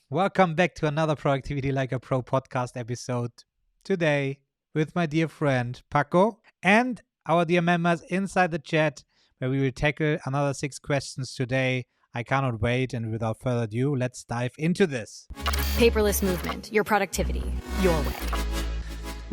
Welcome back to another Productivity Like a Pro podcast episode. Today, with my dear friend Paco and our dear members inside the chat, where we will tackle another 6 questions today. I cannot wait, and without further ado, let's dive into this. Paperless Movement, your productivity, your way.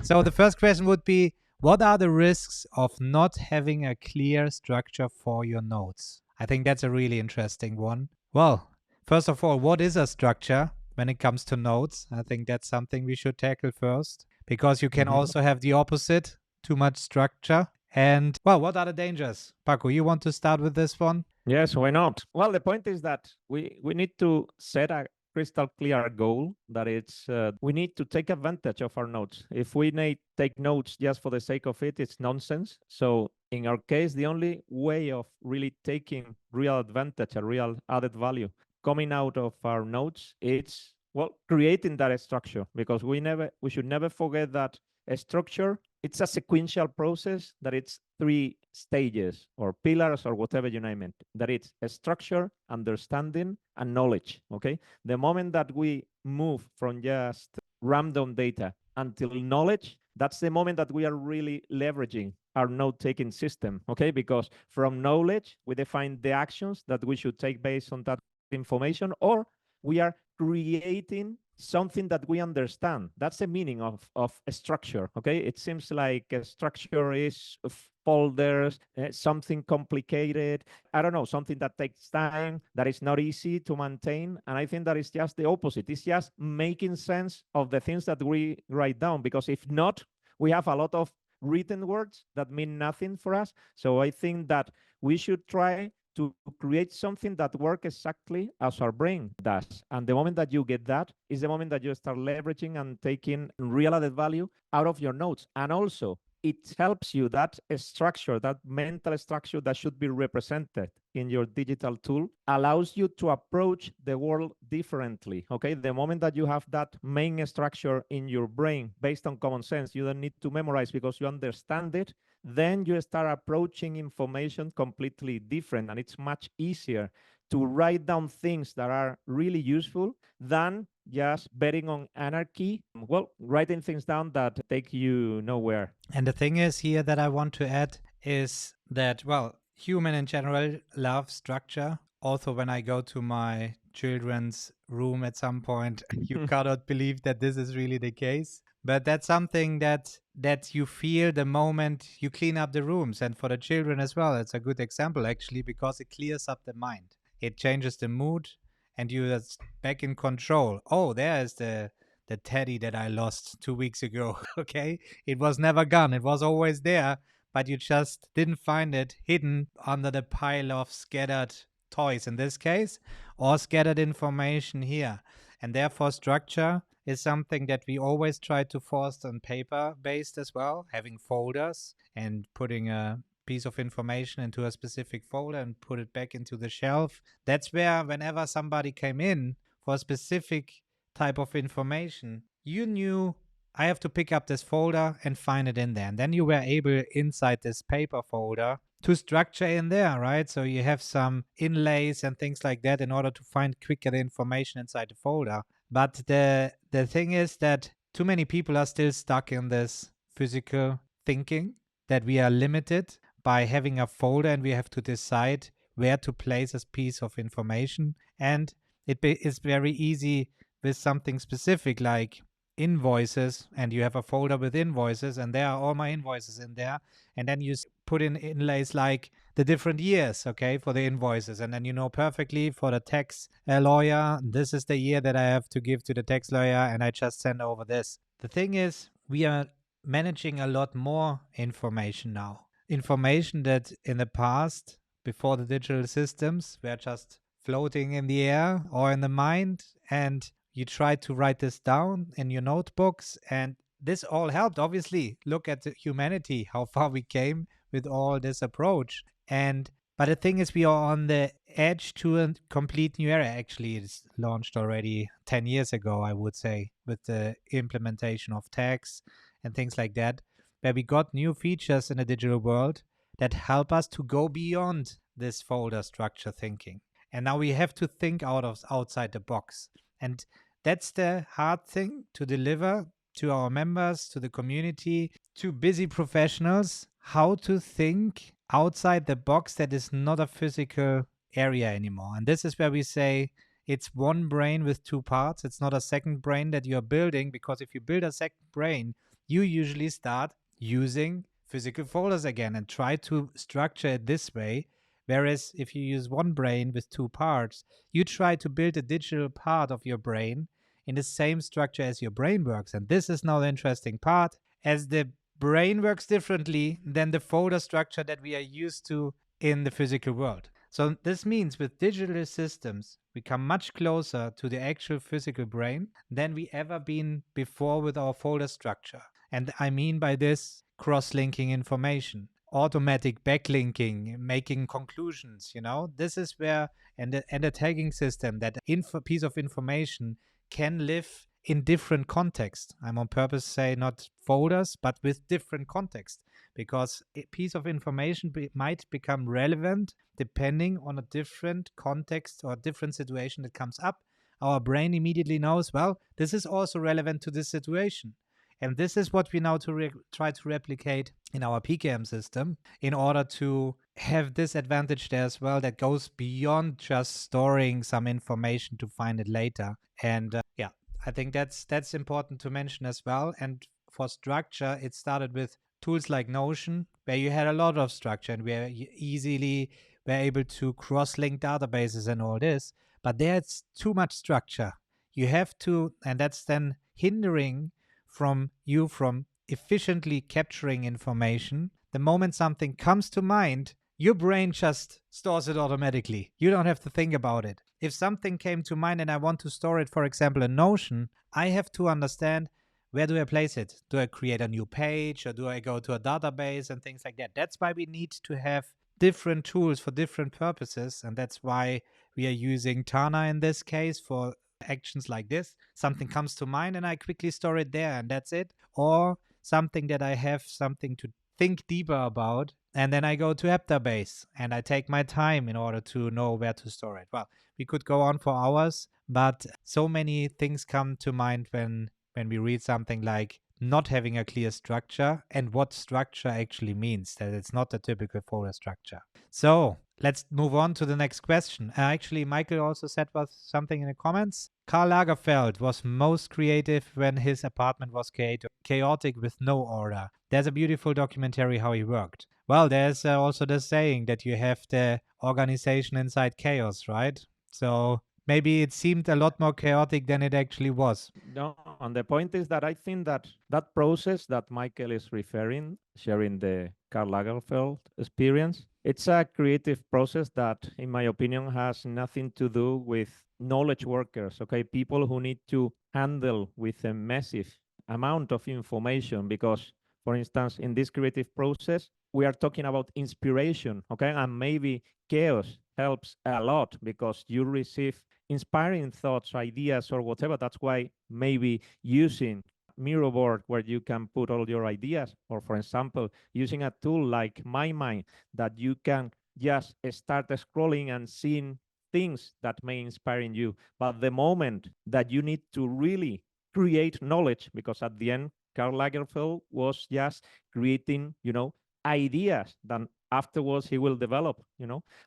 So, the first question would be, what are the risks of not having a clear structure for your notes? I think that's a really interesting one. Well, first of all, what is a structure when it comes to notes? I think that's something we should tackle first, because you can also have the opposite, too much structure. And, well, what are the dangers? Paco, you want to start with this one? Yes, why not? Well, the point is that we need to set a crystal clear goal that it's we need to take advantage of our notes. If we take notes just for the sake of it, it's nonsense. So in our case, the only way of really taking real advantage, a real added value coming out of our notes, it's creating that structure, because we should never forget that a structure, it's a sequential process, that it's 3 stages or pillars or whatever you name it, that it's a structure, understanding, and knowledge. Okay, the moment that we move from just random data until knowledge, that's the moment that we are really leveraging our note-taking system. Okay, because from knowledge we define the actions that we should take based on that information, or we are creating something that we understand. That's the meaning of a structure. Okay, it seems like a structure is folders, something complicated, I don't know, something that takes time, that is not easy to maintain. And I think that is just the opposite. It's just making sense of the things that we write down, because if not, we have a lot of written words that mean nothing for us. So I think that we should try to create something that works exactly as our brain does. And the moment that you get that is the moment that you start leveraging and taking real added value out of your notes. And also, it helps you, that structure, that mental structure that should be represented in your digital tool, allows you to approach the world differently. Okay, the moment that you have that main structure in your brain based on common sense, you don't need to memorize because you understand it, then you start approaching information completely different, and it's much easier to write down things that are really useful than just betting on anarchy. Well, writing things down that take you nowhere. And the thing is here that I want to add is that, well, human in general love structure. Also, when I go to my children's room at some point, you cannot believe that this is really the case. But that's something that you feel the moment you clean up the rooms. And for the children as well, it's a good example, actually, because it clears up the mind. It changes the mood, and you're back in control. Oh, there is the teddy that I lost 2 weeks ago. Okay, it was never gone. It was always there, but you just didn't find it hidden under the pile of scattered toys in this case, or scattered information here. And therefore, structure is something that we always try to foster on paper based as well, having folders and putting a piece of information into a specific folder and put it back into the shelf. That's where whenever somebody came in for a specific type of information, you knew I have to pick up this folder and find it in there. And then you were able, inside this paper folder, to structure in there, right? So you have some inlays and things like that in order to find quicker the information inside the folder. But the thing is that too many people are still stuck in this physical thinking, that we are limited by having a folder and we have to decide where to place a piece of information. And it is very easy with something specific like invoices, and you have a folder with invoices, and there are all my invoices in there, and then you put in inlays like the different years, okay, for the invoices, and then you know perfectly for the tax lawyer, this is the year that I have to give to the tax lawyer, and I just send over this. The thing is, we are managing a lot more information now. Information that in the past, before the digital systems, were just floating in the air or in the mind, and you try to write this down in your notebooks, and this all helped. Obviously, look at humanity, how far we came with all this approach. But the thing is, we are on the edge to a complete new era. Actually, it's launched already 10 years ago, I would say, with the implementation of tax and things like that, where we got new features in the digital world that help us to go beyond this folder structure thinking. And now we have to think outside the box. And that's the hard thing to deliver to our members, to the community, to busy professionals, how to think outside the box that is not a physical area anymore. And this is where we say it's one brain with two parts. It's not a second brain that you're building, because if you build a second brain, you usually start using physical folders again and try to structure it this way. Whereas if you use one brain with two parts, you try to build a digital part of your brain in the same structure as your brain works. And this is now the interesting part, as the brain works differently than the folder structure that we are used to in the physical world. So this means with digital systems, we come much closer to the actual physical brain than we ever been before with our folder structure. And I mean by this cross-linking information, automatic backlinking, making conclusions, this is where, and a tagging system, that piece of information can live in different contexts. I'm on purpose say not folders, but with different context, because a piece of information might become relevant depending on a different context or different situation that comes up. Our brain immediately knows, well, this is also relevant to this situation. And this is what we now try to replicate in our PKM system in order to have this advantage there as well, that goes beyond just storing some information to find it later. And I think that's important to mention as well. And for structure, it started with tools like Notion, where you had a lot of structure and where you easily were able to cross-link databases and all this. But there's too much structure. You have to, and that's then hindering from efficiently capturing information. The moment something comes to mind, your brain just stores it automatically. You don't have to think about it. If something came to mind and I want to store it, for example, in Notion, I have to understand, where do I place it? Do I create a new page, or do I go to a database and things like that? That's why we need to have different tools for different purposes. And that's why we are using Tana in this case for actions like this. Something comes to mind and I quickly store it there, and that's it. Or something that I have something to think deeper about, and then I go to Database and I take my time in order to know where to store it. Well, we could go on for hours, but so many things come to mind when we read something like not having a clear structure, and what structure actually means, that it's not a typical folder structure. So let's move on to the next question. Actually, Michael also said something in the comments. Karl Lagerfeld was most creative when his apartment was chaotic with no order. There's a beautiful documentary how he worked. Well, there's also the saying that you have the organization inside chaos, right? So maybe it seemed a lot more chaotic than it actually was. No, and the point is that I think that that process that Michael is referring, sharing the Karl Lagerfeld experience, it's a creative process that, in my opinion, has nothing to do with knowledge workers, okay? People who need to handle with a massive amount of information, because, for instance, in this creative process, we are talking about inspiration, okay? And maybe chaos helps a lot because you receive inspiring thoughts, ideas, or whatever. That's why maybe using Miro board where you can put all your ideas, or for example, using a tool like My Mind that you can just start scrolling and seeing things that may inspire in you. But the moment that you need to really create knowledge, because at the end, Karl Lagerfeld was just creating, ideas that afterwards he will develop,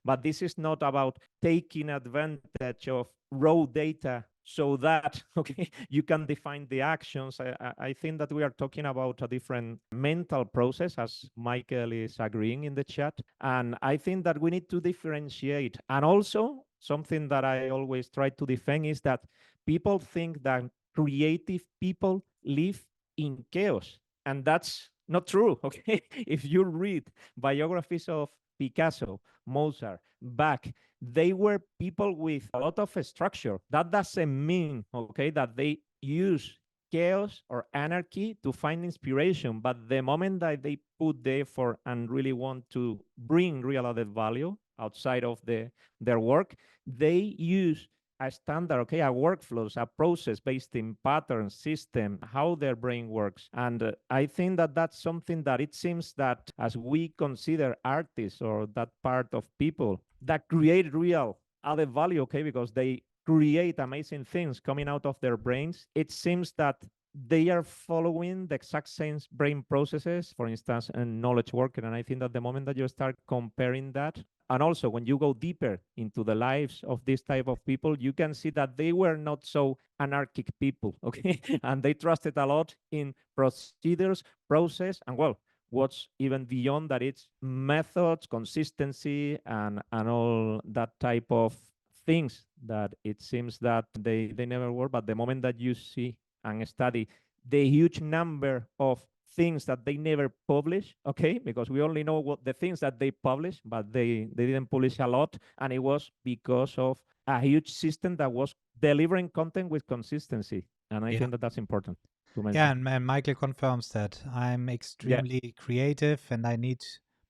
but this is not about taking advantage of raw data so that you can define the actions. I think that we are talking about a different mental process, as Michael is agreeing in the chat. And I think that we need to differentiate. And also something that I always try to defend is that people think that creative people live in chaos, and that's not true, okay? If you read biographies of Picasso, Mozart, Bach, they were people with a lot of structure. That doesn't mean, okay, that they use chaos or anarchy to find inspiration, but the moment that they put the effort and really want to bring real added value outside of their work, they use a standard, okay, a workflows, a process based in pattern system, how their brain works. And I think that that's something that it seems that as we consider artists or that part of people that create real added value, okay, because they create amazing things coming out of their brains, it seems that they are following the exact same brain processes, for instance, in knowledge worker. And I think that the moment that you start comparing that, and also when you go deeper into the lives of this type of people, you can see that they were not so anarchic people, okay? And they trusted a lot in procedures, process, and well, what's even beyond that, it's methods, consistency, and all that type of things that it seems that they never were. But the moment that you see and study the huge number of things that they never publish, okay, because we only know what the things that they publish, but they didn't publish a lot, and it was because of a huge system that was delivering content with consistency. And I think that that's important to mention. Yeah, and Michael confirms that. I'm extremely creative and I need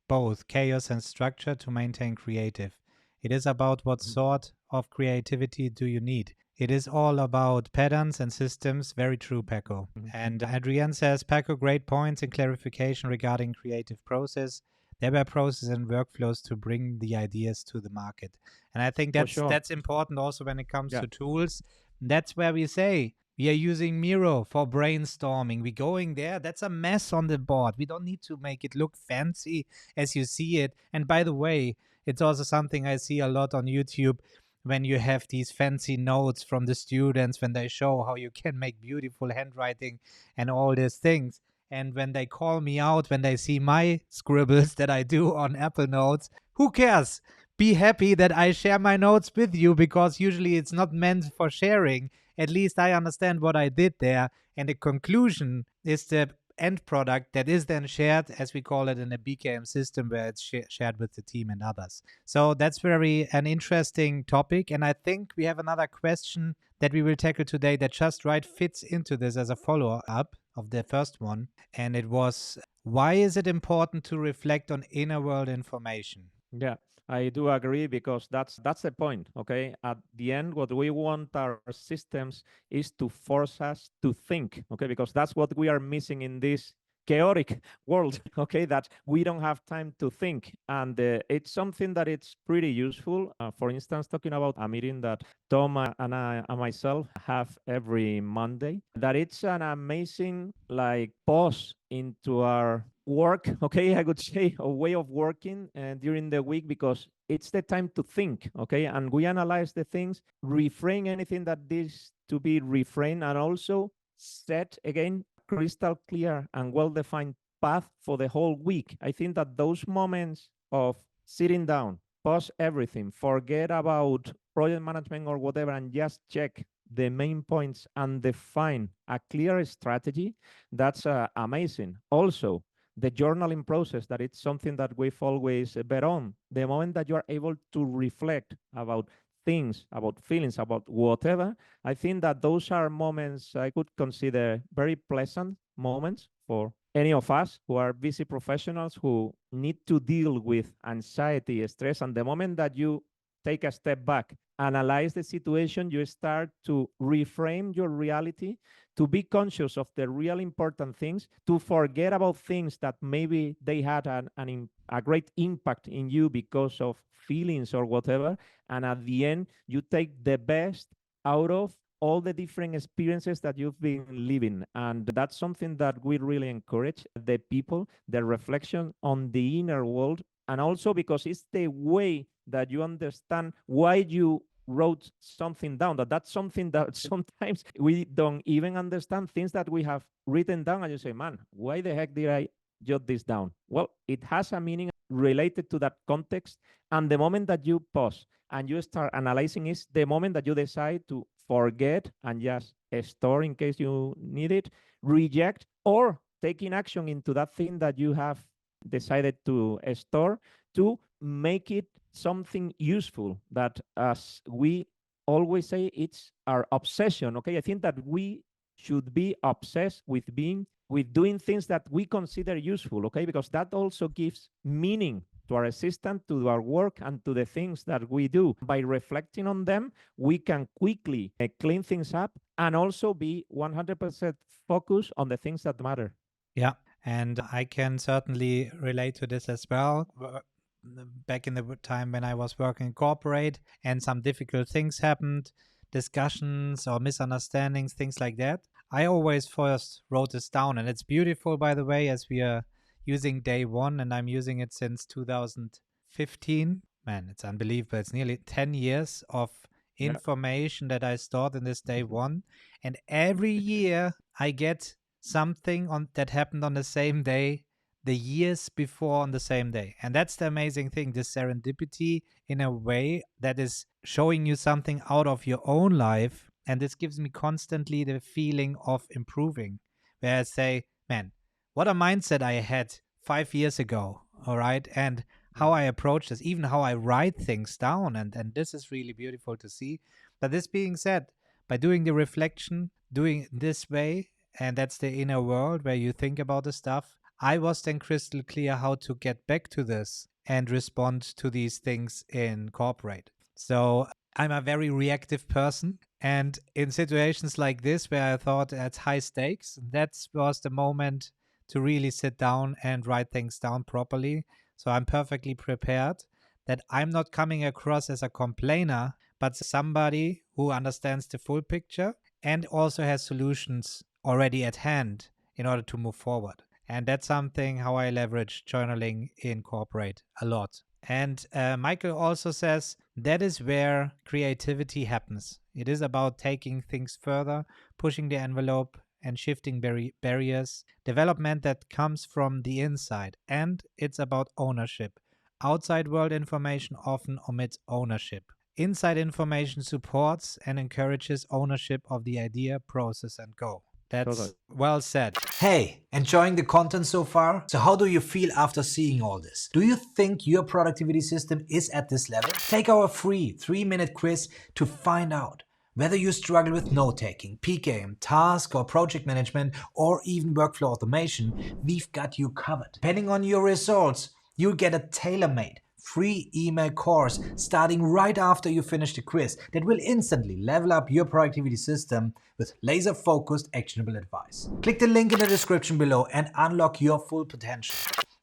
both chaos and structure to maintain creative. It is about what sort of creativity do you need. It is all about patterns and systems. Very true, Paco. And Adrienne says, Paco, great points and clarification regarding creative process. There were processes and workflows to bring the ideas to the market. And I think that's important also when it comes to tools. That's where we say, we are using Miro for brainstorming. We're going there. That's a mess on the board. We don't need to make it look fancy as you see it. And by the way, it's also something I see a lot on YouTube when you have these fancy notes from the students when they show how you can make beautiful handwriting and all these things. And when they call me out, when they see my scribbles that I do on Apple Notes, who cares? Be happy that I share my notes with you, because usually it's not meant for sharing. At least I understand what I did there. And the conclusion is the end product that is then shared, as we call it in a BKM system, where it's shared with the team and others. So that's very an interesting topic. And I think we have another question that we will tackle today that just right fits into this as a follow-up of the first one. And it was, why is it important to reflect on inner world information? Yeah, I do agree, because that's the point, okay? At the end, what we want our systems is to force us to think, okay? Because that's what we are missing in this chaotic world, okay? That we don't have time to think. And it's something that it's pretty useful. For instance, talking about a meeting that Tom and I and myself have every Monday, that it's an amazing like pause into our work, okay, I would say a way of working during the week, because it's the time to think, okay, and we analyze the things, reframe anything that needs to be reframed, and also set again crystal clear and well-defined path for the whole week. I think that those moments of sitting down, pause everything, forget about project management or whatever, and just check the main points and define a clear strategy, that's amazing. Also, the journaling process, that it's something that we've always bet on. The moment that you are able to reflect about things, about feelings, about whatever, I think that those are moments I could consider very pleasant moments for any of us who are busy professionals who need to deal with anxiety, stress. And the moment that you take a step back, analyze the situation, you start to reframe your reality, to be conscious of the real important things, to forget about things that maybe they had a great impact in you because of feelings or whatever. And at the end, you take the best out of all the different experiences that you've been living. And that's something that we really encourage the people, the reflection on the inner world. And also because it's the way that you understand why you wrote something down, that's something that sometimes we don't even understand, things that we have written down, and you say, man, why the heck did I jot this down? Well, it has a meaning related to that context. And the moment that you pause and you start analyzing is the moment that you decide to forget and just store in case you need it, reject, or taking action into that thing that you have decided to store, to make it something useful. That, as we always say, it's our obsession, okay? I think that we should be obsessed with doing things that we consider useful, okay? Because that also gives meaning to our assistant, to our work, and to the things that we do. By reflecting on them, we can quickly clean things up and also be 100% focused on the things that matter. Yeah, and I can certainly relate to this as well. Back in the time when I was working in corporate and some difficult things happened, discussions or misunderstandings, things like that, I always first wrote this down. And it's beautiful, by the way, as we are using day one, and I'm using it since 2015. Man, it's unbelievable. It's nearly 10 years of Yeah. information that I stored in this day one. And every year I get something on that happened on the same day the years before on the same day. And that's the amazing thing, this serendipity in a way that is showing you something out of your own life. And this gives me constantly the feeling of improving, where I say, man, what a mindset I had 5 years ago. All right. And how I approach this, even how I write things down. And this is really beautiful to see. But this being said, by doing the reflection, doing this way, and that's the inner world where you think about the stuff, I was then crystal clear how to get back to this and respond to these things in corporate. So I'm a very reactive person. And in situations like this, where I thought that's high stakes, that was the moment to really sit down and write things down properly. So I'm perfectly prepared that I'm not coming across as a complainer, but somebody who understands the full picture and also has solutions already at hand in order to move forward. And that's something how I leverage journaling in corporate a lot. And Michael also says that is where creativity happens. It is about taking things further, pushing the envelope, and shifting barriers, development that comes from the inside. And it's about ownership. Outside world information often omits ownership. Inside information supports and encourages ownership of the idea, process, and goal. That's Totally. well said. Hey, enjoying the content so far? So how do you feel after seeing all this? Do you think your productivity system is at this level? Take our free 3-minute quiz to find out. Whether you struggle with note-taking, PKM, task or project management, or even workflow automation, we've got you covered. Depending on your results, you'll get a tailor-made free email course starting right after you finish the quiz that will instantly level up your productivity system with laser-focused, actionable advice. Click the link in the description below and unlock your full potential.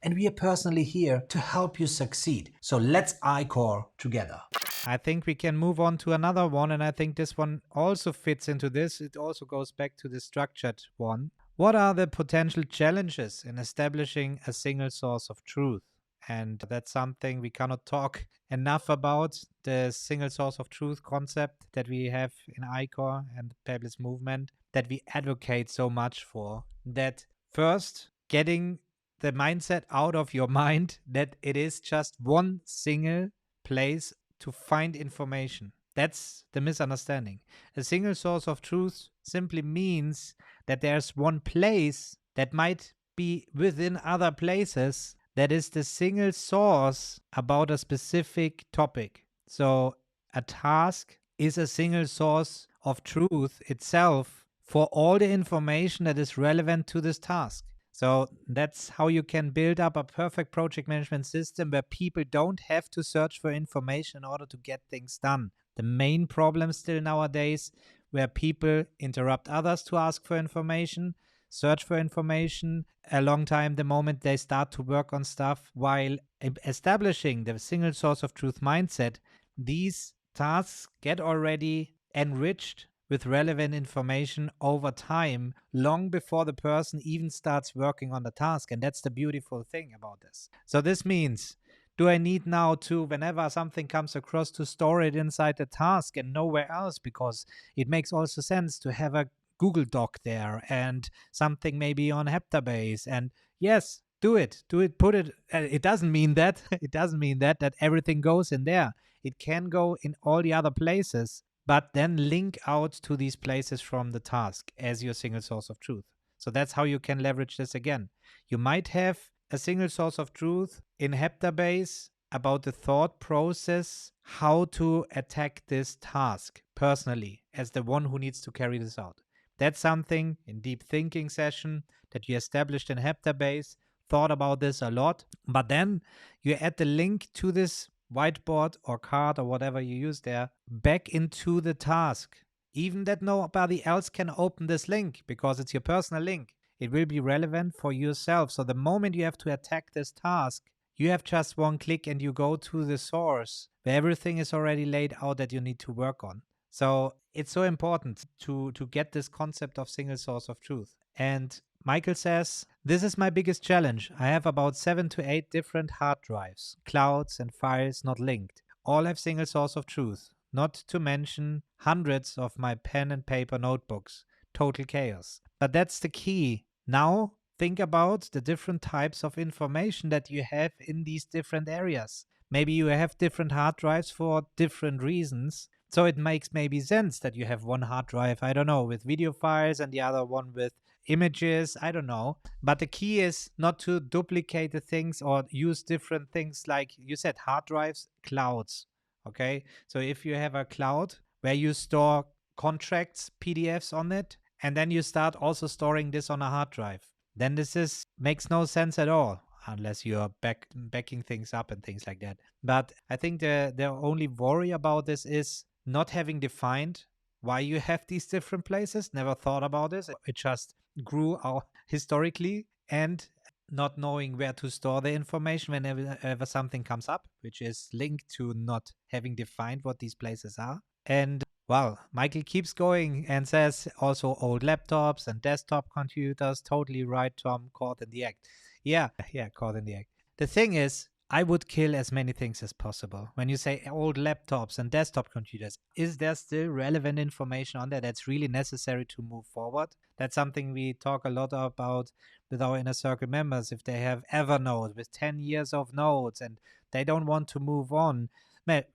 And we are personally here to help you succeed. So let's ICOR together. I think we can move on to another one, and I think this one also fits into this. It also goes back to the structured one. What are the potential challenges in establishing a single source of truth? And that's something we cannot talk enough about, the single source of truth concept that we have in ICOR and the Paperless Movement, that we advocate so much for. That first, getting the mindset out of your mind that it is just one single place to find information. That's the misunderstanding. A single source of truth simply means that there's one place that might be within other places that is the single source about a specific topic. So a task is a single source of truth itself for all the information that is relevant to this task. So that's how you can build up a perfect project management system where people don't have to search for information in order to get things done. The main problem still nowadays where people interrupt others to ask for information, search for information a long time the moment they start to work on stuff, while establishing the single source of truth mindset, these tasks get already enriched with relevant information over time, long before the person even starts working on the task. And that's the beautiful thing about this. So this means, do I need now to, whenever something comes across, to store it inside the task and nowhere else? Because it makes also sense to have a Google Doc there and something maybe on Heptabase. And yes, do it, put it. It doesn't mean that. It doesn't mean that everything goes in there. It can go in all the other places, but then link out to these places from the task as your single source of truth. So that's how you can leverage this again. You might have a single source of truth in Heptabase about the thought process, how to attack this task personally as the one who needs to carry this out. That's something in deep thinking session that you established in Heptabase, thought about this a lot, but then you add the link to this whiteboard or card or whatever you use there back into the task. Even that nobody else can open this link because it's your personal link. It will be relevant for yourself. So the moment you have to attack this task, you have just one click and you go to the source where everything is already laid out that you need to work on. So it's so important to get this concept of single source of truth. And Michael says, this is my biggest challenge. I have about 7 to 8 different hard drives, clouds and files not linked. All have single source of truth, not to mention hundreds of my pen and paper notebooks. Total chaos. But that's the key. Now think about the different types of information that you have in these different areas. Maybe you have different hard drives for different reasons. So it makes maybe sense that you have one hard drive, I don't know, with video files and the other one with images, I don't know. But the key is not to duplicate the things or use different things like you said, hard drives, clouds. Okay. So if you have a cloud where you store contracts, PDFs on it, and then you start also storing this on a hard drive, then this makes no sense at all unless you are backing things up and things like that. But I think the only worry about this is not having defined why you have these different places. Never thought about this. It just grew out historically, and not knowing where to store the information whenever something comes up, which is linked to not having defined what these places are. And well, Michael keeps going and says also old laptops and desktop computers. Totally right, Tom. Caught in the act. Yeah, caught in the act. The thing is, I would kill as many things as possible. When you say old laptops and desktop computers, is there still relevant information on there that's really necessary to move forward? That's something we talk a lot about with our inner circle members. If they have Evernote with 10 years of notes and they don't want to move on,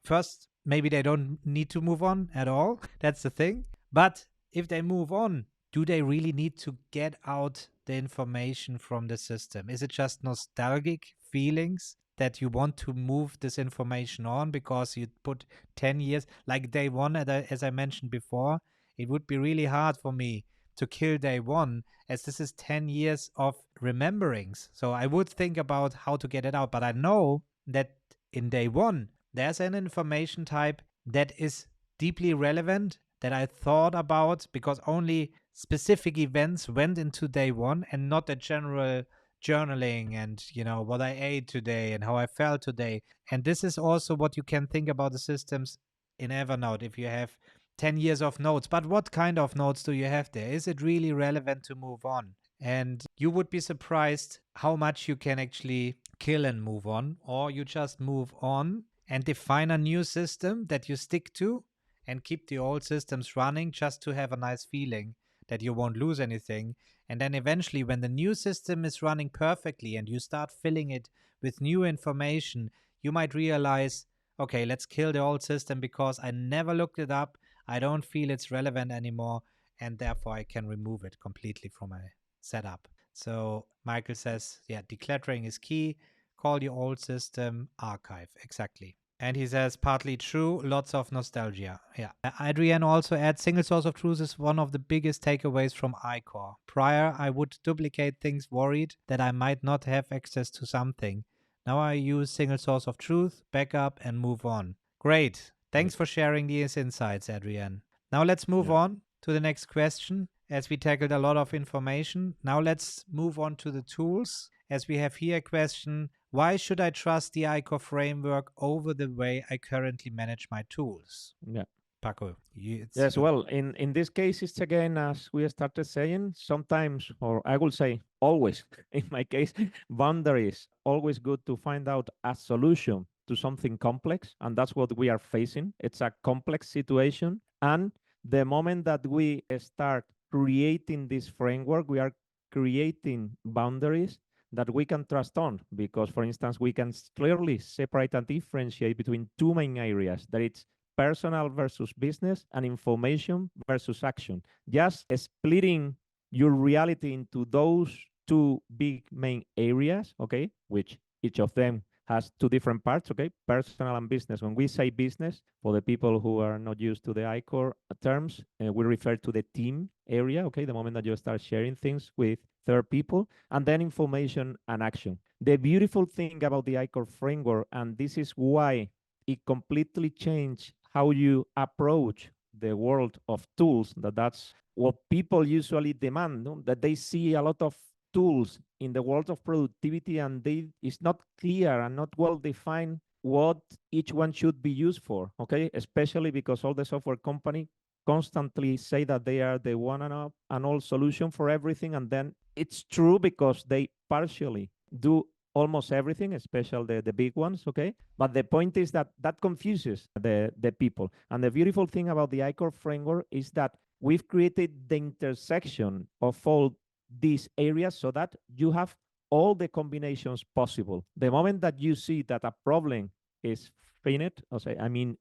first, maybe they don't need to move on at all. That's the thing. But if they move on, do they really need to get out the information from the system? Is it just nostalgic feelings that you want to move this information on because you put 10 years, like day one, as I mentioned before? It would be really hard for me to kill day one, as this is 10 years of rememberings. So I would think about how to get it out. But I know that in day one, there's an information type that is deeply relevant that I thought about because only specific events went into day one and not a general journaling and, what I ate today and how I felt today. And this is also what you can think about the systems in Evernote if you have 10 years of notes. But what kind of notes do you have there? Is it really relevant to move on? And you would be surprised how much you can actually kill and move on, or you just move on and define a new system that you stick to and keep the old systems running just to have a nice feeling that you won't lose anything. And then eventually, when the new system is running perfectly and you start filling it with new information, you might realize, okay, let's kill the old system because I never looked it up. I don't feel it's relevant anymore, and therefore I can remove it completely from my setup. So Michael says, yeah, decluttering is key. Call your old system archive. Exactly. And he says, partly true, lots of nostalgia. Yeah. Adrienne also adds, single source of truth is one of the biggest takeaways from ICOR. Prior, I would duplicate things worried that I might not have access to something. Now I use single source of truth, backup, and move on. Great. Thanks for sharing these insights, Adrienne. Now let's move on to the next question. As we tackled a lot of information, now let's move on to the tools. As we have here a question, why should I trust the ICOR framework over the way I currently manage my tools? Yeah. Paco. Yes, well, in this case, it's again, as we started saying, sometimes, or I will say always, in my case, boundaries, always good to find out a solution to something complex. And that's what we are facing. It's a complex situation. And the moment that we start creating this framework, we are creating boundaries that we can trust on, because, for instance, we can clearly separate and differentiate between two main areas, that it's personal versus business and information versus action. Just splitting your reality into those two big main areas, okay, which each of them has two different parts, okay, personal and business. When we say business, for the people who are not used to the ICOR terms, we refer to the team area, okay, the moment that you start sharing things with third people, and then information and action. The beautiful thing about the ICOR framework, and this is why it completely changed how you approach the world of tools, that's what people usually demand, no? That they see a lot of tools in the world of productivity and it's not clear and not well defined what each one should be used for, okay? Especially because all the software company constantly say that they are the one and all solution for everything. And then it's true because they partially do almost everything, especially the big ones, okay? But the point is that that confuses the people. And the beautiful thing about the ICOR framework is that we've created the intersection of all these areas so that you have all the combinations possible. The moment that you see that a problem is finite,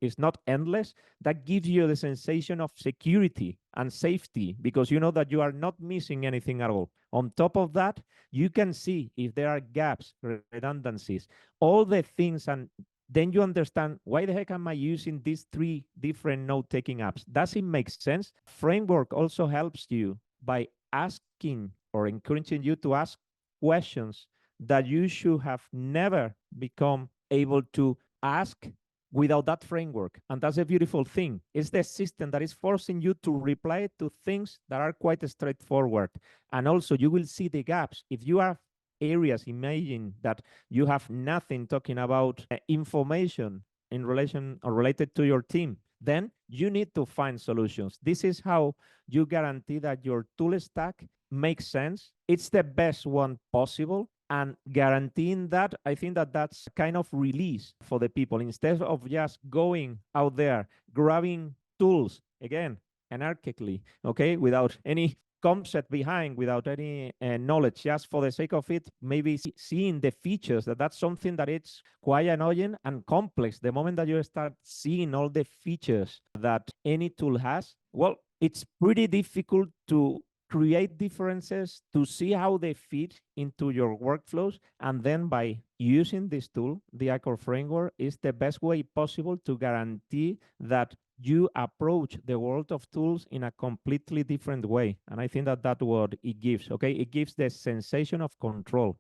it's not endless, that gives you the sensation of security and safety because you know that you are not missing anything at all. On top of that, you can see if there are gaps, redundancies, all the things, and then you understand why the heck am I using these 3 different note-taking apps? Does it make sense? Framework also helps you by asking or encouraging you to ask questions that you should have never become able to ask without that framework. And that's a beautiful thing. It's the system that is forcing you to reply to things that are quite straightforward. And also you will see the gaps. If you have areas, imagine that you have nothing talking about information in relation or related to your team, then you need to find solutions. This is how you guarantee that your tool stack makes sense. It's the best one possible. And guaranteeing that, I think that that's kind of release for the people. Instead of just going out there, grabbing tools, again, anarchically, okay, without any concept behind, without any knowledge, just for the sake of it, maybe seeing the features, that's something that it's quite annoying and complex. The moment that you start seeing all the features that any tool has, well, it's pretty difficult to create differences, to see how they fit into your workflows. And then by using this tool, the ICOR framework is the best way possible to guarantee that you approach the world of tools in a completely different way. And I think that that's what it gives, okay? It gives the sensation of control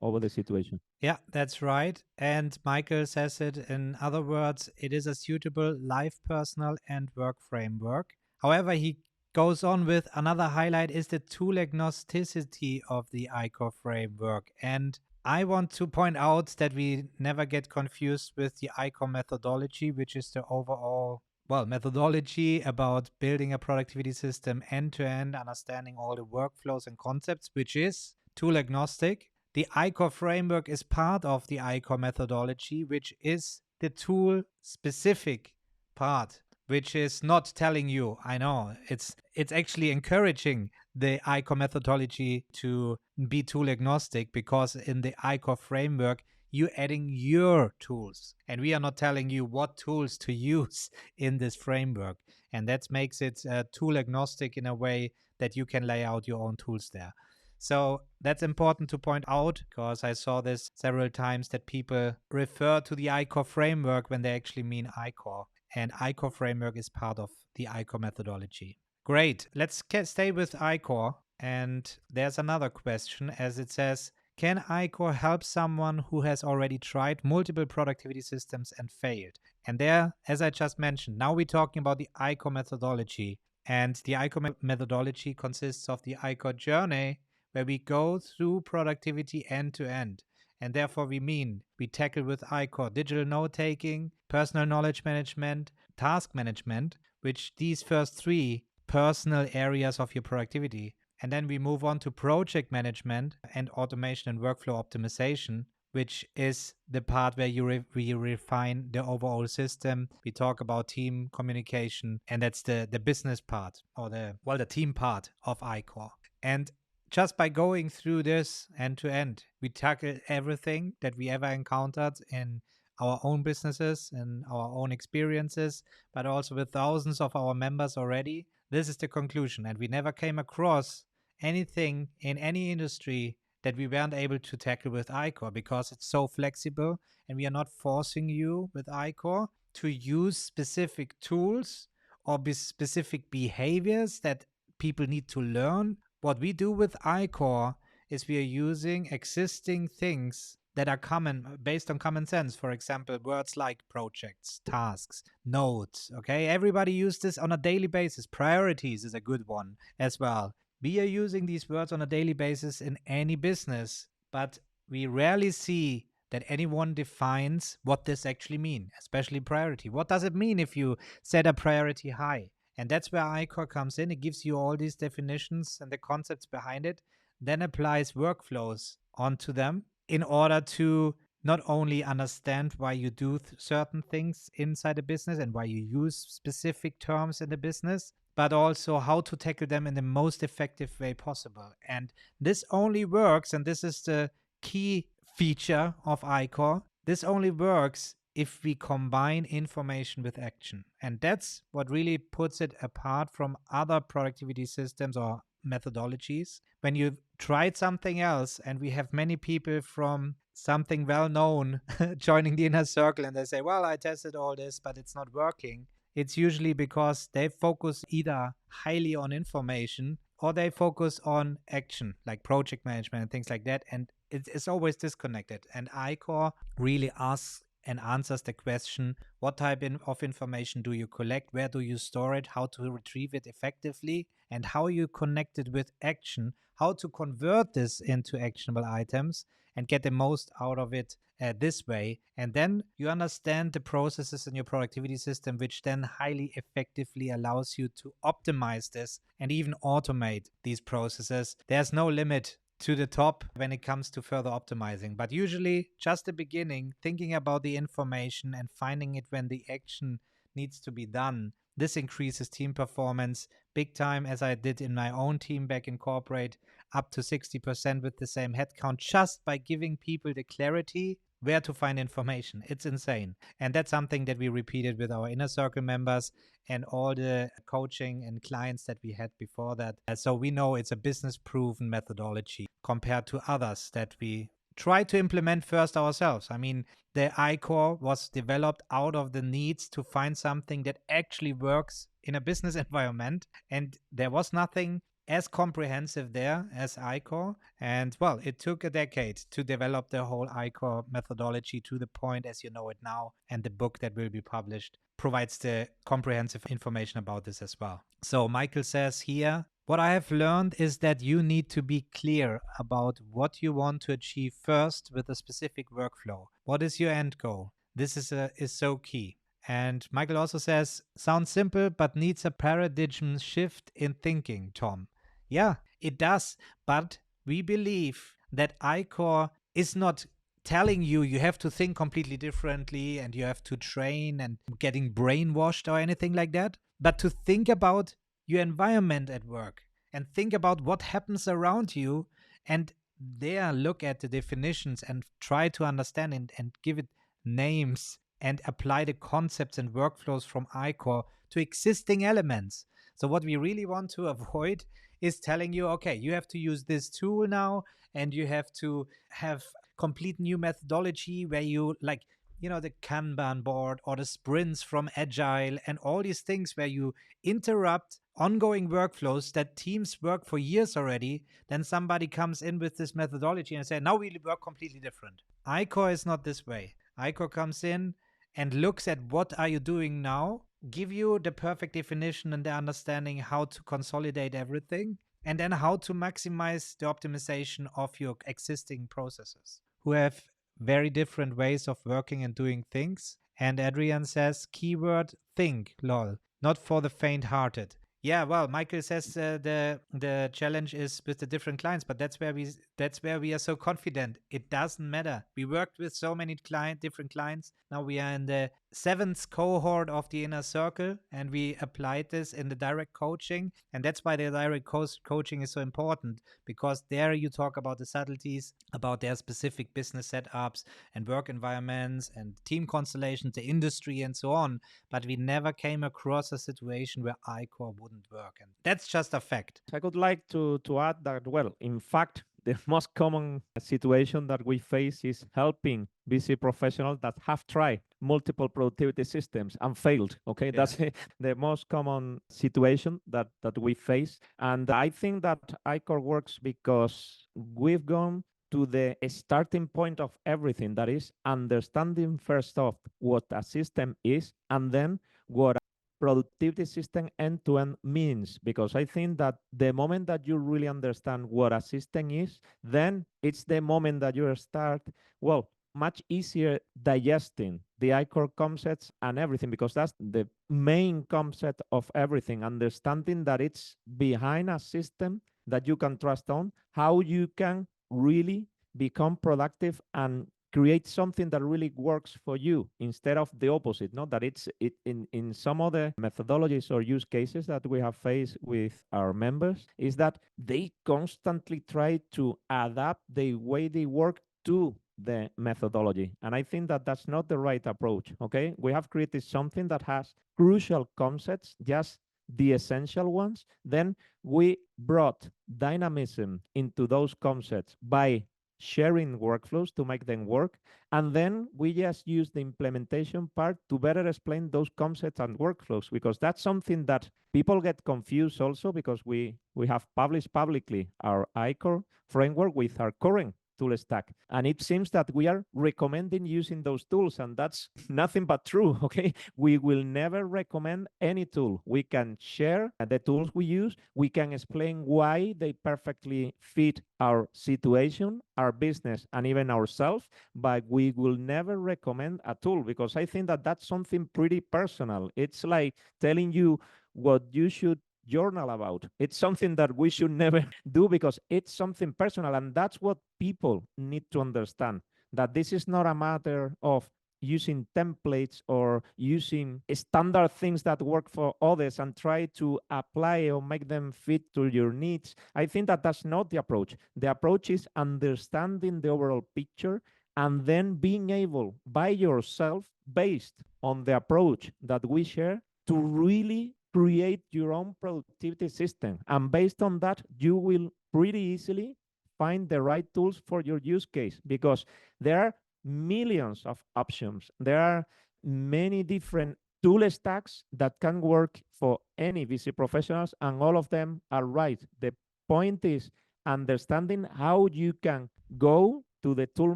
over the situation. Yeah, that's right. And Michael says it in other words, it is a suitable life, personal, and work framework. However, he goes on with another highlight is the tool agnosticity of the ICOR framework. And I want to point out that we never get confused with the ICOR methodology, which is the overall methodology about building a productivity system end to end, understanding all the workflows and concepts, which is tool agnostic. The ICOR framework is part of the ICOR methodology, which is the tool specific part, which is not telling you, I know, it's actually encouraging the ICOR methodology to be tool agnostic, because in the ICOR framework, you're adding your tools. And we are not telling you what tools to use in this framework. And that makes it tool agnostic in a way that you can lay out your own tools there. So that's important to point out, because I saw this several times that people refer to the ICOR framework when they actually mean ICOR. And ICOR framework is part of the ICOR methodology. Great. Let's stay with ICOR. And there's another question, as it says, can ICOR help someone who has already tried multiple productivity systems and failed? And there, as I just mentioned, now we're talking about the ICOR methodology. And the ICOR methodology consists of the ICOR journey, where we go through productivity end to end. And therefore we tackle with ICOR digital note-taking, personal knowledge management, task management, which these first 3 personal areas of your productivity. And then we move on to project management and automation and workflow optimization, which is the part where we refine the overall system. We talk about team communication, and that's the business part, or the team part of ICOR. And just by going through this end to end, we tackle everything that we ever encountered in our own businesses and our own experiences, but also with thousands of our members already. This is the conclusion. And we never came across anything in any industry that we weren't able to tackle with ICOR, because it's so flexible, and we are not forcing you with ICOR to use specific tools or specific behaviors that people need to learn. What we do with ICOR is we are using existing things that are common, based on common sense. For example, words like projects, tasks, notes, okay? Everybody uses this on a daily basis. Priorities is a good one as well. We are using these words on a daily basis in any business, but we rarely see that anyone defines what this actually means, especially priority. What does it mean if you set a priority high? And that's where ICOR comes in. It gives you all these definitions and the concepts behind it, then applies workflows onto them in order to not only understand why you do certain things inside a business and why you use specific terms in the business, but also how to tackle them in the most effective way possible. And this only works, and this is the key feature of ICOR, this only works if we combine information with action. And that's what really puts it apart from other productivity systems or methodologies. When you've tried something else, and we have many people from something well known joining the inner circle, and they say, well, I tested all this, but it's not working. It's usually because they focus either highly on information or they focus on action, like project management and things like that. And it's always disconnected. And ICOR really asks and answers the question, what type of information do you collect? Where do you store it? How to retrieve it effectively? And how you connect it with action? How to convert this into actionable items and get the most out of it this way. And then you understand the processes in your productivity system, which then highly effectively allows you to optimize this and even automate these processes. There's no limit to the top when it comes to further optimizing, but usually just the beginning, thinking about the information and finding it when the action needs to be done. This increases team performance big time, as I did in my own team back in corporate, up to 60% with the same headcount, just by giving people the clarity where to find information. It's insane. And that's something that we repeated with our inner circle members and all the coaching and clients that we had before that. So we know it's a business proven methodology compared to others that we try to implement first ourselves. I mean, the ICOR was developed out of the needs to find something that actually works in a business environment. And there was nothing as comprehensive there as ICOR. And well, it took a decade to develop the whole ICOR methodology to the point as you know it now. And the book that will be published provides the comprehensive information about this as well. So Michael says here, what I have learned is that you need to be clear about what you want to achieve first with a specific workflow. What is your end goal? This is so key. And Michael also says, sounds simple, but needs a paradigm shift in thinking, Tom. Yeah, it does. But we believe that ICOR is not telling you you have to think completely differently and you have to train and getting brainwashed or anything like that, but to think about your environment at work and think about what happens around you and there look at the definitions and try to understand and give it names and apply the concepts and workflows from ICOR to existing elements. So what we really want to avoid is telling you, okay, you have to use this tool now and you have to have complete new methodology where you like, you know, the Kanban board or the sprints from Agile and all these things where you interrupt ongoing workflows that teams work for years already. Then somebody comes in with this methodology and say, now we work completely different. ICOR is not this way. ICOR comes in and looks at what are you doing now, give you the perfect definition and the understanding how to consolidate everything, and then how to maximize the optimization of your existing processes, who have very different ways of working and doing things. And Adrian says, keyword think, lol, not for the faint-hearted. Yeah, well, Michael says the challenge is with the different clients, but that's where we are so confident. It doesn't matter. We worked with so many different clients. Now we are in the 7th cohort of the inner circle, and we applied this in the direct coaching. And that's why the direct coaching is so important, because there you talk about the subtleties, about their specific business setups and work environments and team constellations, the industry and so on. But we never came across a situation where ICOR wouldn't work. And that's just a fact. I would like to add that, well, in fact, the most common situation that we face is helping busy professionals that have tried multiple productivity systems and failed. Okay, yeah. That's the most common situation that we face. And I think that ICOR works because we've gone to the starting point of everything, that is understanding first off what a system is and then what productivity system end-to-end means, because I think that the moment that you really understand what a system is, then it's the moment that you start, well, much easier digesting the ICOR concepts and everything, because that's the main concept of everything, understanding that it's behind a system that you can trust on, how you can really become productive and create something that really works for you instead of the opposite. Not that it's in some of the methodologies or use cases that we have faced with our members, is that they constantly try to adapt the way they work to the methodology. And I think that that's not the right approach. Okay, we have created something that has crucial concepts, just the essential ones. Then we brought dynamism into those concepts by sharing workflows to make them work. And then we just use the implementation part to better explain those concepts and workflows, because that's something that people get confused also, because we have published publicly our ICOR framework with our current tool stack. And it seems that we are recommending using those tools, and that's nothing but true, okay? We will never recommend any tool. We can share the tools we use. We can explain why they perfectly fit our situation, our business, and even ourselves, but we will never recommend a tool, because I think that that's something pretty personal. It's like telling you what you should journal about. It's something that we should never do, because it's something personal. And that's what people need to understand, that this is not a matter of using templates or using standard things that work for others and try to apply or make them fit to your needs. I think that that's not the approach. The approach is understanding the overall picture and then being able by yourself, based on the approach that we share, to really create your own productivity system. And based on that, you will pretty easily find the right tools for your use case, because there are millions of options. There are many different tool stacks that can work for any VC professionals, and all of them are right. The point is understanding how you can go to the tool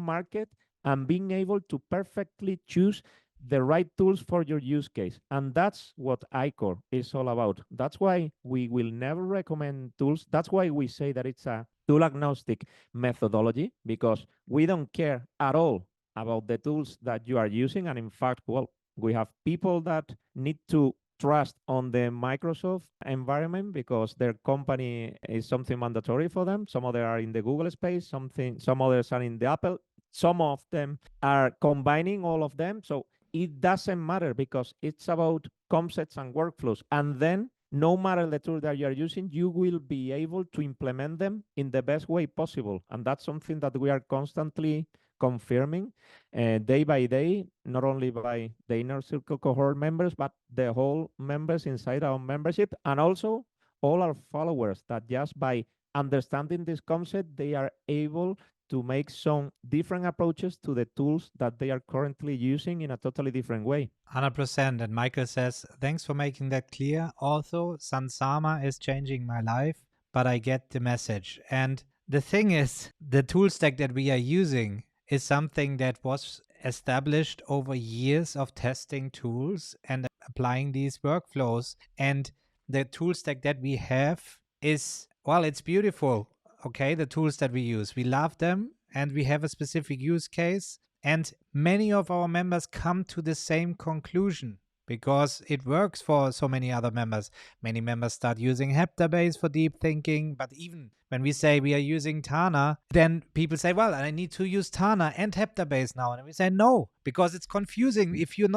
market and being able to perfectly choose the right tools for your use case. And that's what ICOR is all about. That's why we will never recommend tools. That's why we say that it's a tool agnostic methodology, because we don't care at all about the tools that you are using. And in fact, well, we have people that need to trust on the Microsoft environment because their company is something mandatory for them. Some of them are in the Google space, some others are in the Apple. Some of them are combining all of them. So it doesn't matter, because it's about concepts and workflows. And then no matter the tool that you are using, you will be able to implement them in the best way possible. And that's something that we are constantly confirming day by day, not only by the inner circle cohort members, but the whole members inside our membership, and also all our followers, that just by understanding this concept, they are able to make some different approaches to the tools that they are currently using in a totally different way. 100%. And Michael says, thanks for making that clear. Also, Sansama is changing my life, but I get the message. And the thing is, the tool stack that we are using is something that was established over years of testing tools and applying these workflows. And the tool stack that we have is, well, it's beautiful. Okay, the tools that we use, we love them, and we have a specific use case. And many of our members come to the same conclusion because it works for so many other members. Many members start using Heptabase for deep thinking, but even when we say we are using Tana, then people say, well, I need to use Tana and Heptabase now. And we say no, because it's confusing. If you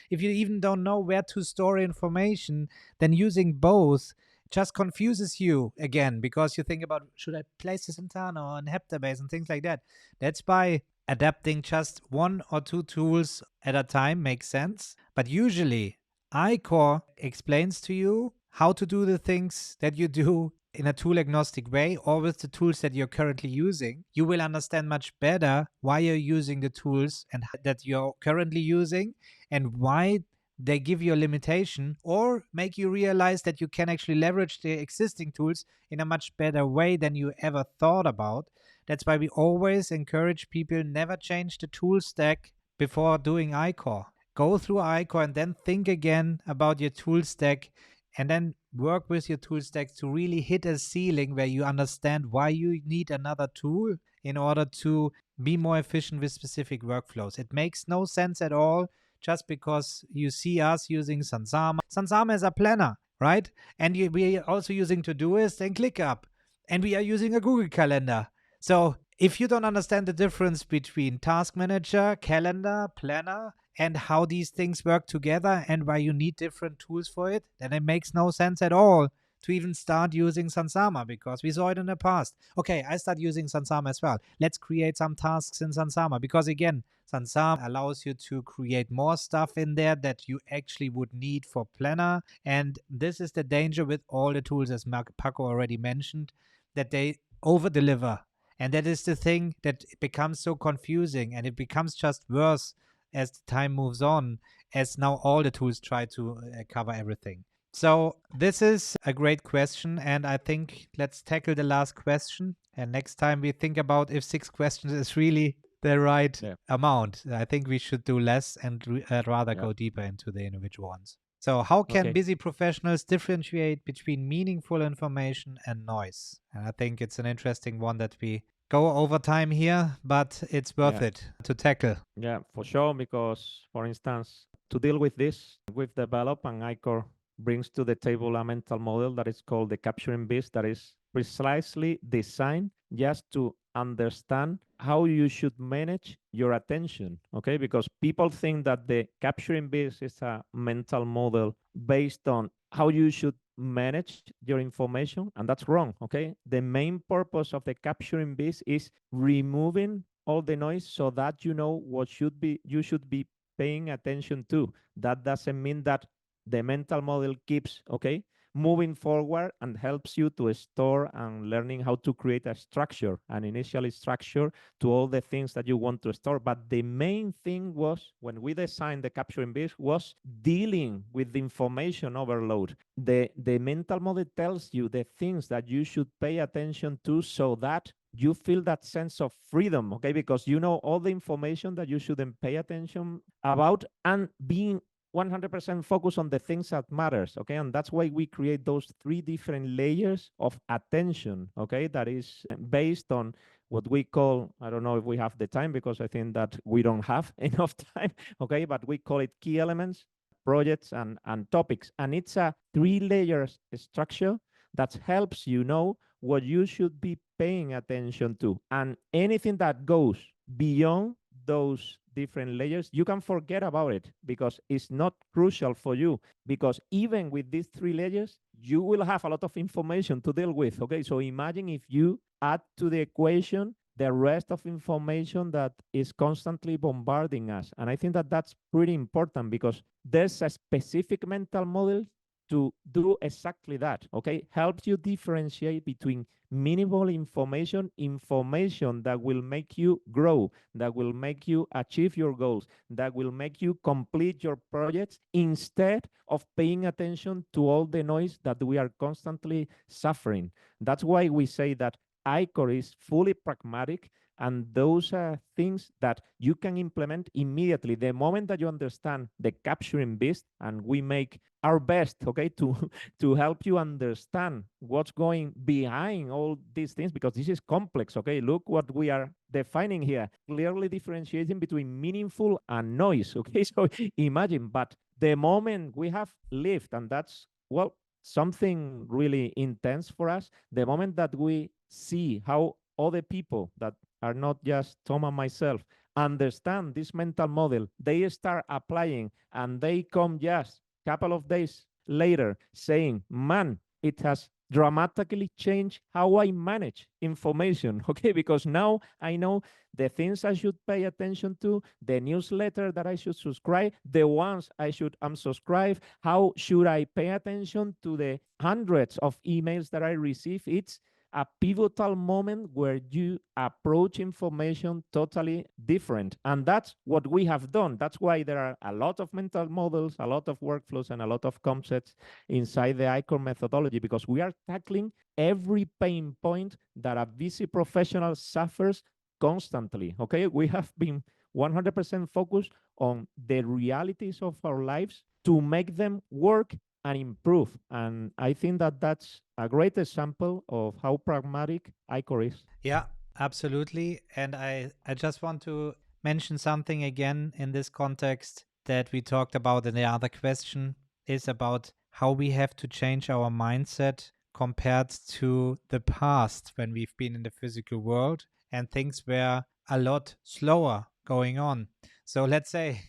even don't know where to store information, then using both just confuses you again, because you think about, should I place this in Tana or in Heptabase and things like that. That's by adapting just one or two tools at a time makes sense. But usually ICOR explains to you how to do the things that you do in a tool agnostic way, or with the tools that you're currently using. You will understand much better why you're using the tools and that you're currently using, and why they give you a limitation, or make you realize that you can actually leverage the existing tools in a much better way than you ever thought about. That's why we always encourage people, never change the tool stack before doing ICOR. Go through ICOR and then think again about your tool stack, and then work with your tool stack to really hit a ceiling where you understand why you need another tool in order to be more efficient with specific workflows. It makes no sense at all just because you see us using Sansama. Sansama is a planner, right? And we are also using Todoist and ClickUp, and we are using a Google Calendar. So if you don't understand the difference between Task Manager, Calendar, Planner, and how these things work together and why you need different tools for it, then it makes no sense at all to even start using Sansama, because we saw it in the past. Okay, I start using Sansama as well. Let's create some tasks in Sansama, because again, Sansama allows you to create more stuff in there that you actually would need for Planner. And this is the danger with all the tools, as Paco already mentioned, that they over deliver. And that is the thing that becomes so confusing, and it becomes just worse as the time moves on, as now all the tools try to cover everything. So this is a great question, and I think let's tackle the last question. And next time we think about if 6 questions is really the right amount. I think we should do less and rather go deeper into the individual ones. So how can busy professionals differentiate between meaningful information and noise? And I think it's an interesting one that we go over time here, but it's worth it to tackle. Yeah, for sure, because, for instance, to deal with this, we've developed, and ICOR brings to the table a mental model that is called the capturing beast, that is precisely designed just to understand how you should manage your attention, okay? Because people think that the capturing beast is a mental model based on how you should manage your information, and that's wrong, okay? The main purpose of the capturing beast is removing all the noise so that you know what you should be paying attention to. That doesn't mean that the mental model keeps moving forward and helps you to store and learning how to create a structure, an initial structure to all the things that you want to store. But the main thing was, when we designed the capturing beast, was dealing with the information overload. The mental model tells you the things that you should pay attention to so that you feel that sense of freedom, okay? Because you know all the information that you shouldn't pay attention about, and being 100% focused on the things that matters, okay? And that's why we create those 3 different layers of attention, okay? That is based on what we call, I don't know if we have the time, because I think that we don't have enough time, okay? But we call it key elements, projects, and topics. And it's a 3 layers structure that helps you know what you should be paying attention to. And anything that goes beyond those different layers, you can forget about it, because it's not crucial for you. Because even with these 3 layers, you will have a lot of information to deal with, okay? So imagine if you add to the equation the rest of information that is constantly bombarding us. And I think that that's pretty important, because there's a specific mental model to do exactly that, okay? Helps you differentiate between meaningful information that will make you grow, that will make you achieve your goals, that will make you complete your projects, instead of paying attention to all the noise that we are constantly suffering. That's why we say that ICOR is fully pragmatic, and those are things that you can implement immediately. The moment that you understand the capturing beast, and we make our best, okay, to help you understand what's going behind all these things, because this is complex, okay? Look what we are defining here, clearly differentiating between meaningful and noise, okay? So imagine, but the moment we have lived, and that's, well, something really intense for us, the moment that we see how other people that are not just Tom and myself understand this mental model, they start applying, and they come just a couple of days later saying, man, it has dramatically changed how I manage information, okay? Because now I know the things I should pay attention to, the newsletter that I should subscribe, the ones I should unsubscribe, how should I pay attention to the hundreds of emails that I receive. It's a pivotal moment where you approach information totally different. And that's what we have done. That's why there are a lot of mental models, a lot of workflows, and a lot of concepts inside the ICOR methodology, because we are tackling every pain point that a busy professional suffers constantly, okay? We have been 100% focused on the realities of our lives to make them work and improve. And I think that that's a great example of how pragmatic ICOR is. Yeah, Absolutely. And I just want to mention something again in this context that we talked about in the other question is about how we have to change our mindset compared to the past when we've been in the physical world and things were a lot slower going on. So let's say,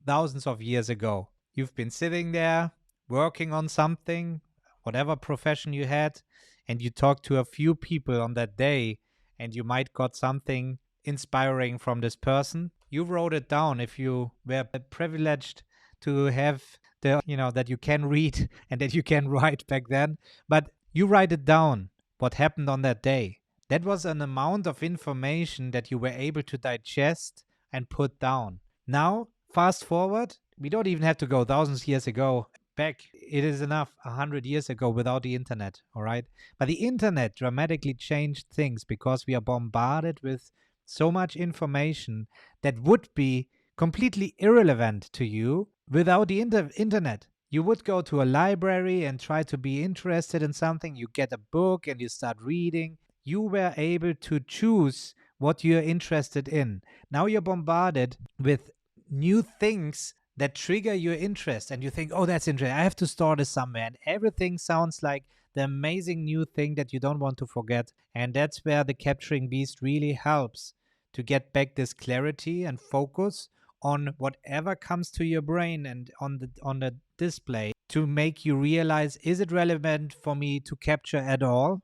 thousands of years ago, you've been sitting there working on something, whatever profession you had, and you talked to a few people on that day and you might got something inspiring from this person. You wrote it down if you were privileged to have that you can read and that you can write back then, but you write it down what happened on that day. That was an amount of information that you were able to digest and put down. Now, fast forward, we don't even have to go thousands of years ago back. It is enough 100 years ago without the internet, all right? But the internet dramatically changed things because we are bombarded with so much information that would be completely irrelevant to you without the internet. You would go to a library and try to be interested in something. You get a book and you start reading. You were able to choose what you're interested in. Now you're bombarded with new things that trigger your interest and you think, oh, that's interesting. I have to store this somewhere. And everything sounds like the amazing new thing that you don't want to forget. And that's where the Capturing Beast really helps to get back this clarity and focus on whatever comes to your brain and on the display to make you realize, is it relevant for me to capture at all?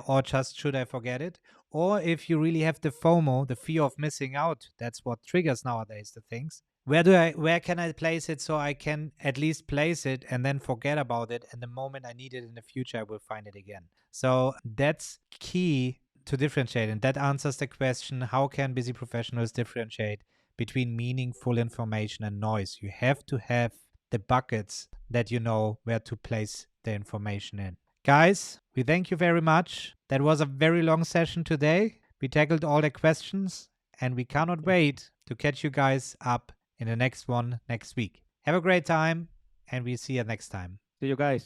Or just should I forget it? Or if you really have the FOMO, the fear of missing out, that's what triggers nowadays the things. Where can I place it so I can at least place it and then forget about it, and the moment I need it in the future I will find it again. So that's key to differentiate, and that answers the question, how can busy professionals differentiate between meaningful information and noise? You have to have the buckets that you know where to place the information in. Guys, we thank you very much. That was a very long session today. We tackled all the questions and we cannot wait to catch you guys up in the next one next week. Have a great time and we'll see you next time. See you guys.